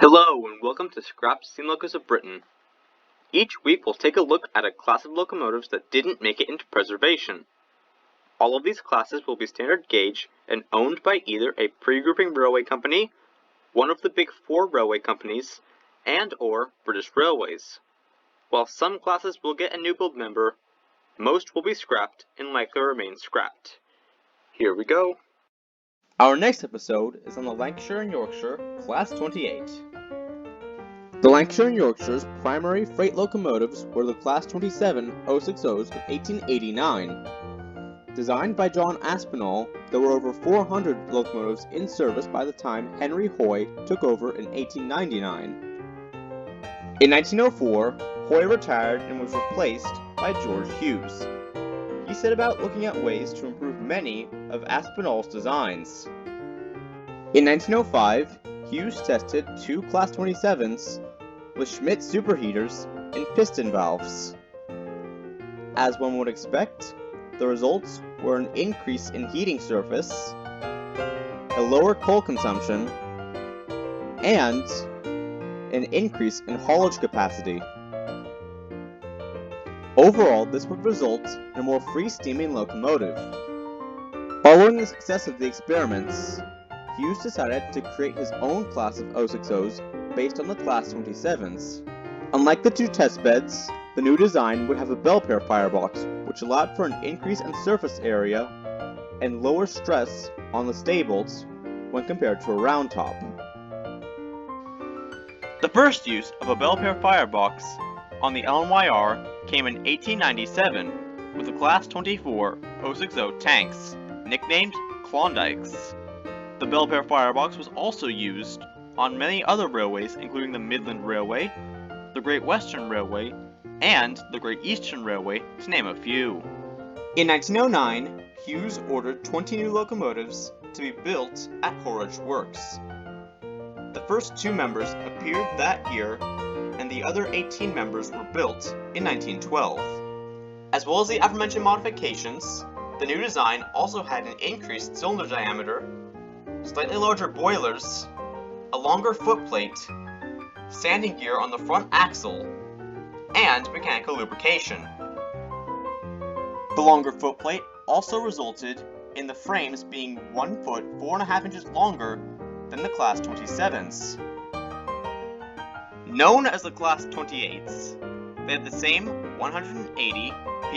Hello and welcome to Scrap Steam Locos of Britain. Each week we'll take a look at a class of locomotives that didn't make it into preservation. All of these classes will be standard gauge and owned by either a pre-grouping railway company, one of the big four railway companies, and/or British Railways. While some classes will get a new build member, most will be scrapped and likely remain scrapped. Here we go. Our next episode is on the Lancashire and Yorkshire, Class 28. The Lancashire and Yorkshire's primary freight locomotives were the Class 27 060s of 1889. Designed by John Aspinall, there were over 400 locomotives in service by the time Henry Hoy took over in 1899. In 1904, Hoy retired and was replaced by George Hughes. He set about looking at ways to improve many of Aspinall's designs. In 1905, Hughes tested two Class 27s with Schmidt superheaters and piston valves. As one would expect, the results were an increase in heating surface, a lower coal consumption, and an increase in haulage capacity. Overall, this would result in a more free-steaming locomotive. Following the success of the experiments, Hughes decided to create his own class of 060s based on the Class 27s. Unlike the two test beds, the new design would have a bell pair firebox, which allowed for an increase in surface area and lower stress on the stables when compared to a round top. The first use of a bell pair firebox on the LNYR came in 1897 with the Class 24 060 tanks, nicknamed Klondikes. The bell pair firebox was also used on many other railways, including the Midland Railway, the Great Western Railway, and the Great Eastern Railway, to name a few. In 1909, Hughes ordered 20 new locomotives to be built at Horwich Works. The first two members appeared that year, and the other 18 members were built in 1912. As well as the aforementioned modifications, the new design also had an increased cylinder diameter, slightly larger boilers, a longer footplate, standing gear on the front axle, and mechanical lubrication. The longer footplate also resulted in the frames being 1 foot 4.5 inches longer than the Class 27s. Known as the Class 28s, they had the same 180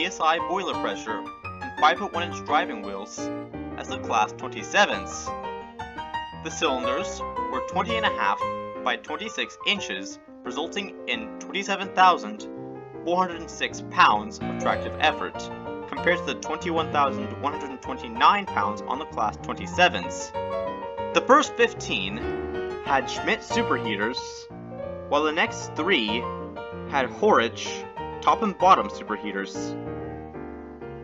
psi boiler pressure and 5'1" inch driving wheels as the Class 27s. The cylinders were 20.5 by 26 inches, resulting in 27,406 pounds of tractive effort, compared to the 21,129 pounds on the Class 27s. The first 15 had Schmidt superheaters, while the next 3 had Horwich top and bottom superheaters.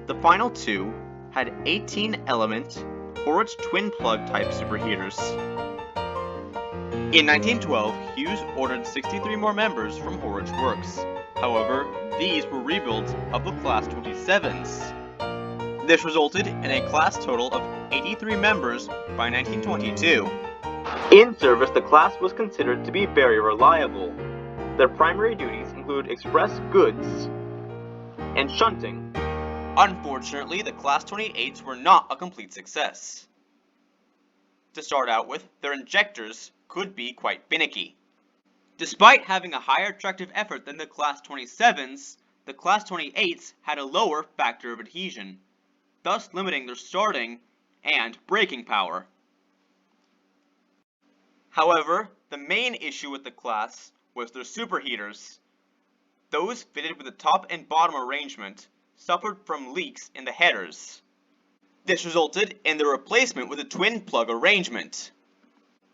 The final 2 had 18-element Horwich twin-plug type superheaters. In 1912, Hughes ordered 63 more members from Horwich Works. However, these were rebuilds of the Class 27s. This resulted in a class total of 83 members by 1922. In service, the class was considered to be very reliable. Their primary duties include express goods and shunting. Unfortunately, the Class 28s were not a complete success. To start out with, their injectors could be quite finicky. Despite having a higher tractive effort than the Class 27s, the Class 28s had a lower factor of adhesion, thus limiting their starting and braking power. However, the main issue with the class was their superheaters. Those fitted with a top and bottom arrangement suffered from leaks in the headers. This resulted in the replacement with a twin-plug arrangement.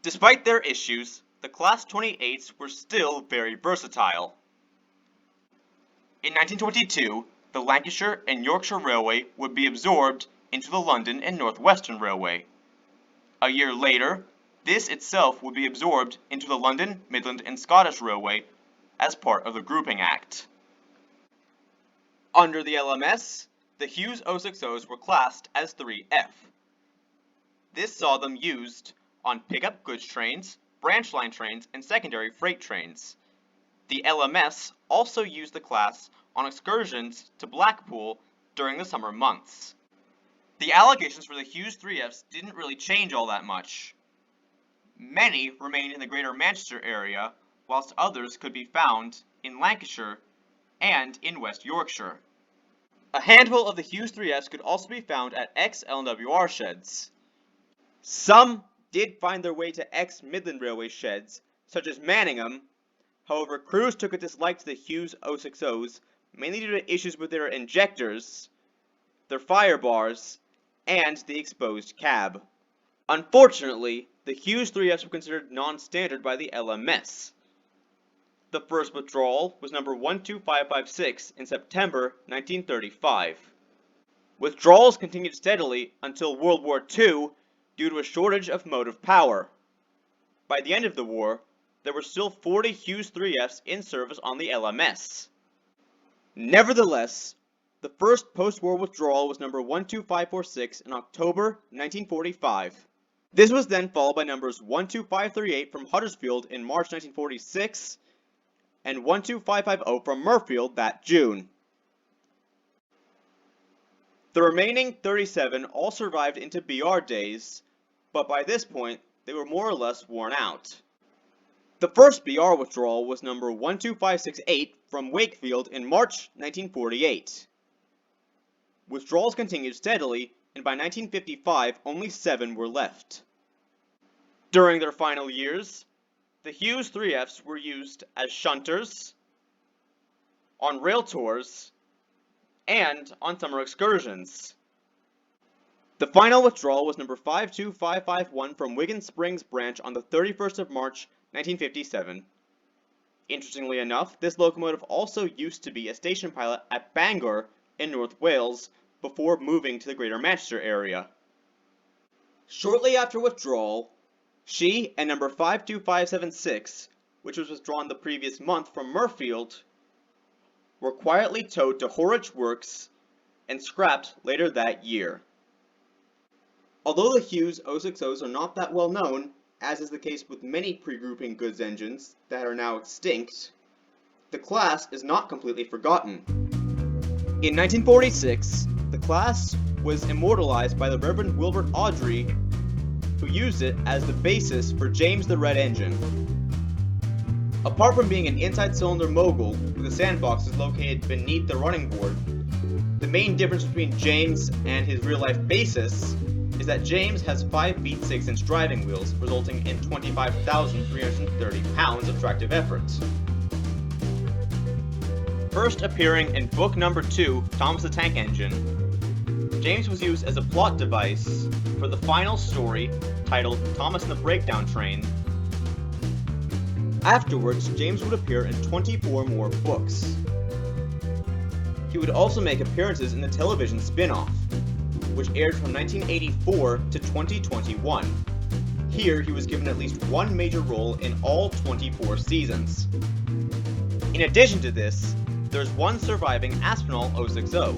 Despite their issues, the Class 28s were still very versatile. In 1922, the Lancashire and Yorkshire Railway would be absorbed into the London and North Western Railway. A year later, this itself would be absorbed into the London, Midland and Scottish Railway as part of the Grouping Act. Under the LMS, the Hughes 060s were classed as 3F. This saw them used on pickup goods trains, branch line trains, and secondary freight trains. The LMS also used the class on excursions to Blackpool during the summer months. The allegations for the Hughes 3Fs didn't really change all that much. Many remained in the Greater Manchester area, whilst others could be found in Lancashire and in West Yorkshire. A handful of the Hughes 3Fs could also be found at ex-LNWR sheds. Some did find their way to ex-Midland Railway sheds, such as Manningham. However, crews took a dislike to the Hughes 060s, mainly due to issues with their injectors, their fire bars, and the exposed cab. Unfortunately, the Hughes 3Fs were considered non-standard by the LMS. The first withdrawal was number 12556 in September 1935. Withdrawals continued steadily until World War II due to a shortage of motive power. By the end of the war, there were still 40 Hughes 3Fs in service on the LMS. Nevertheless, the first post-war withdrawal was number 12546 in October 1945. This was then followed by numbers 12538 from Huddersfield in March 1946 and 12550 from Murfield that June. The remaining 37 all survived into BR days, but by this point they were more or less worn out. The first BR withdrawal was number 12568 from Wakefield in March 1948. Withdrawals continued steadily, and by 1955 only 7 were left. During their final years, the Hughes 3Fs were used as shunters, on rail tours, and on summer excursions. The final withdrawal was number 52551 from Wigan Springs branch on the 31st of March 1957. Interestingly enough, this locomotive also used to be a station pilot at Bangor in North Wales before moving to the Greater Manchester area. Shortly after withdrawal, she and number 52576, which was withdrawn the previous month from Murfield, were quietly towed to Horwich Works and scrapped later that year. Although the Hughes 060s are not that well known, as is the case with many pre-grouping goods engines that are now extinct, the class is not completely forgotten. In 1946, the class was immortalized by the Reverend Wilbert Awdry, who used it as the basis for James the Red Engine. Apart from being an inside cylinder mogul with the sandboxes located beneath the running board, the main difference between James and his real-life basis is that James has 5 feet 6 inch driving wheels, resulting in 25,330 pounds of tractive effort. First appearing in book number 2, Thomas the Tank Engine, James was used as a plot device for the final story titled Thomas and the Breakdown Train. Afterwards, James would appear in 24 more books. He would also make appearances in the television spin-off, which aired from 1984 to 2021. Here, he was given at least one major role in all 24 seasons. In addition to this, there's one surviving Aspinall 060.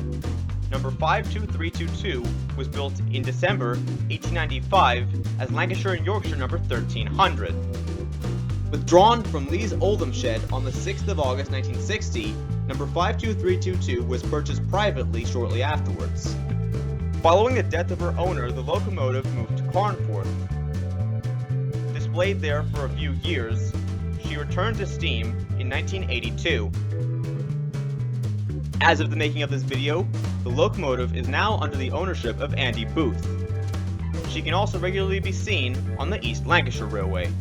Number 52322 was built in December 1895 as Lancashire and Yorkshire number 1300. Withdrawn from Lee's Oldham shed on the 6th of August 1960, number 52322 was purchased privately shortly afterwards. Following the death of her owner, the locomotive moved to Carnforth. Displayed there for a few years, she returned to steam in 1982. As of the making of this video, the locomotive is now under the ownership of Andy Booth. She can also regularly be seen on the East Lancashire Railway.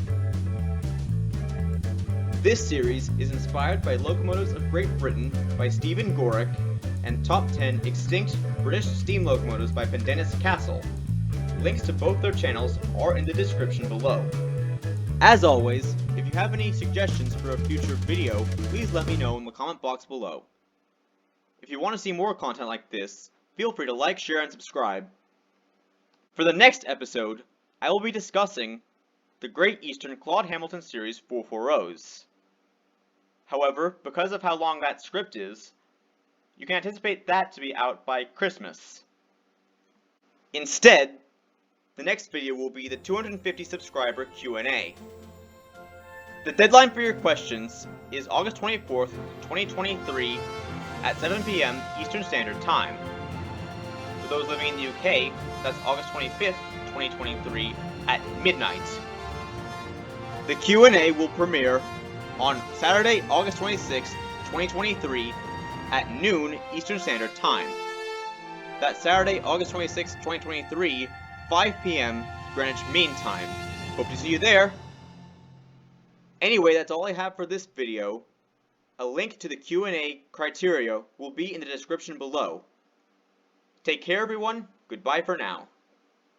This series is inspired by Locomotives of Great Britain by Stephen Gorick and Top 10 Extinct British Steam Locomotives by Pendennis Castle. Links to both their channels are in the description below. As always, if you have any suggestions for a future video, please let me know in the comment box below. If you want to see more content like this, feel free to like, share, and subscribe. For the next episode, I will be discussing the Great Eastern Claude Hamilton Series 440s. However, because of how long that script is, you can anticipate that to be out by Christmas. Instead, the next video will be the 250 subscriber Q&A. The deadline for your questions is August 24th, 2023 at 7 p.m. Eastern Standard Time. For those living in the UK, that's August 25th, 2023 at midnight. The Q&A will premiere on Saturday, August 26th, 2023 at noon Eastern Standard Time. That's Saturday, August 26th, 2023, 5 p.m. Greenwich Mean Time. Hope to see you there. Anyway, that's all I have for this video. A link to the Q&A criteria will be in the description below. Take care, everyone. Goodbye for now.